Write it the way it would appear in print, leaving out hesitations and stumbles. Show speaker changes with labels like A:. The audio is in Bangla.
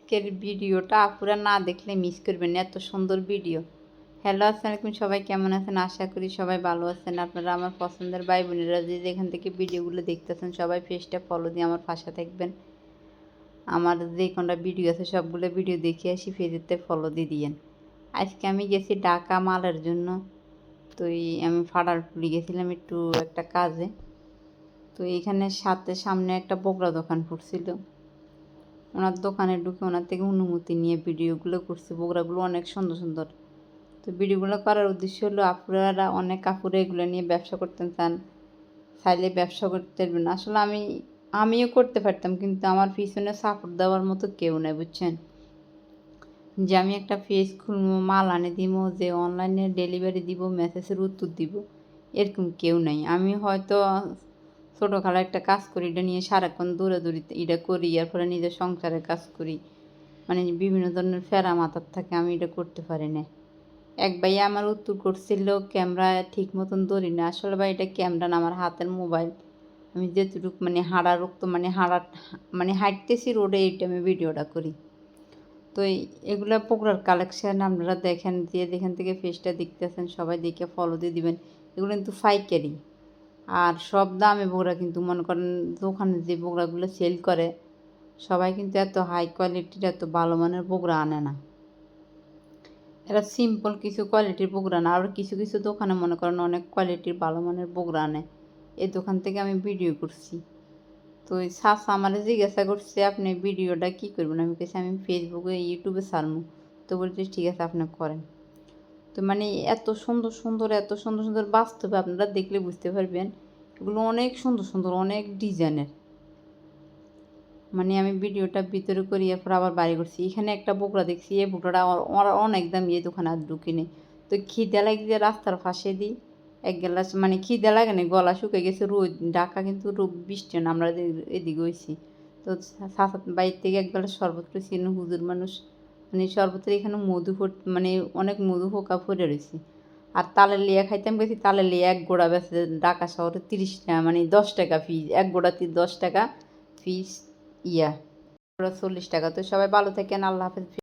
A: আজকের ভিডিওটা আপুরা না দেখলে মিস করবেন, এত সুন্দর ভিডিও। হ্যালো, আসসালামু আলাইকুম, সবাই কেমন আছেন? আশা করি সবাই ভালো আছেন। আপনারা আমার পছন্দের ভাই বোনেরা যে যেখান থেকে ভিডিওগুলো দেখতেছেন সবাই পেজটা ফলো দিয়ে আমার পাশে থাকবেন। আমার যে কোনটা ভিডিও আছে সবগুলো ভিডিও দেখে আসি, পেজেতে ফলো দিয়ে দিয়েন। আজকে আমি গেছি ঢাকা মালের জন্য। তো আমি ফাড়ারপুলি গেছিলাম একটু একটা কাজে। তো এইখানে সামনে একটা বগুড়া দোকান পড়ছিল, ওনার দোকানে ঢুকে ওনার থেকে অনুমতি নিয়ে ভিডিওগুলো করছি। বগুড়াগুলো অনেক সুন্দর সুন্দর। তো ভিডিওগুলো করার উদ্দেশ্য হলো আপনারা অনেক কাপড়ে এগুলো নিয়ে ব্যবসা করতে চান, চাইলে ব্যবসা করতে পারবেন। আসলে আমিও করতে পারতাম, কিন্তু আমার পিছনে সাপোর্ট দেওয়ার মতো কেউ নেই, বুঝছেন? যে আমি একটা পেজ খুলবো, মাল আনে দিব, যে অনলাইনে ডেলিভারি দিব, মেসেজের উত্তর দিব, এরকম কেউ নেই। আমি হয়তো ছোটোখাটো একটা কাজ করি, এটা নিয়ে সারাক্ষণ দৌড়াদৌড়ি এটা করি, এরপরে নিজের সংসারের কাজ করি, মানে বিভিন্ন ধরনের ফেরা মাথার থাকে, আমি এটা করতে পারি না। এক ভাইয়া আমার উত্তর করছিল ক্যামেরা ঠিক মতন ধরি না। আসলে ভাই এটা ক্যামেরা না, আমার হাতের মোবাইল। আমি যেটুকু মানে হাঁড়া রক্ত মানে হাঁটতেছি রোডে, এইটা আমি ভিডিওটা করি। তো এগুলা বগুড়ার কালেকশান আপনারা দেখেন, যে যেখান থেকে পেজটা দেখতেছেন সবাই দেখে ফলো দিয়ে দিবেন। এগুলো কিন্তু পাইকারি, আর সব দামে বগুড়া, কিন্তু মনে করেন দোকানে যে বগুড়াগুলো সেল করে সবাই কিন্তু এত হাই কোয়ালিটির এত ভালো মানের বগুড়া আনে না। এরা সিম্পল কিছু কোয়ালিটির বগুড়া না, আর কিছু কিছু দোকানে মনে করেন অনেক কোয়ালিটির ভালো মানের বগুড়া আনে। এই দোকান থেকে আমি ভিডিও করছি। তো ওই শাসা আমার জিজ্ঞাসা করছে আপনি ভিডিওটা কী করবেন। আমি কেছি আমি ফেসবুকে ইউটিউবে ছাড়বো। তো বলছে ঠিক আছে আপনি করেন। তো মানে এত সুন্দর সুন্দর এত সুন্দর সুন্দর, বাস্তবে আপনারা দেখলে বুঝতে পারবেন এগুলো অনেক সুন্দর সুন্দর, অনেক ডিজাইনের। মানে আমি ভিডিওটা ভিতরে করি, এরপর আবার বাড়ি করছি। এখানে একটা বগুড়া দেখছি, এই বগুড়াটা ওরা অনেক দাম, এই দোকানে আর ঢুকিনি। তো খিদে লাগছে, রাস্তার পাশে দিই এক গ্লাস, মানে খিদে লাগে না, গলা শুকিয়ে গেছে, রোদ ঢাকা কিন্তু রোদ বৃষ্টি না, আমরা এদিকে হয়েছি। তো বাইর থেকে এক গ্লাস শরবত করেছি, হুজুর মানুষ, মানে শরবতের এখানে মানে অনেক মধু পোকা পড়ে রয়েছে। আর তালের লিয়া খাইতাম গেছি, তালের লিয়া এক গোড়া বেছে ঢাকা শহরে 30 টাকা, মানে 10 টাকা ফিস, এক গোড়াতে 10 টাকা ফিস, 40 টাকা। তো সবাই ভালো থাকেন, আল্লাহ হাফেজ।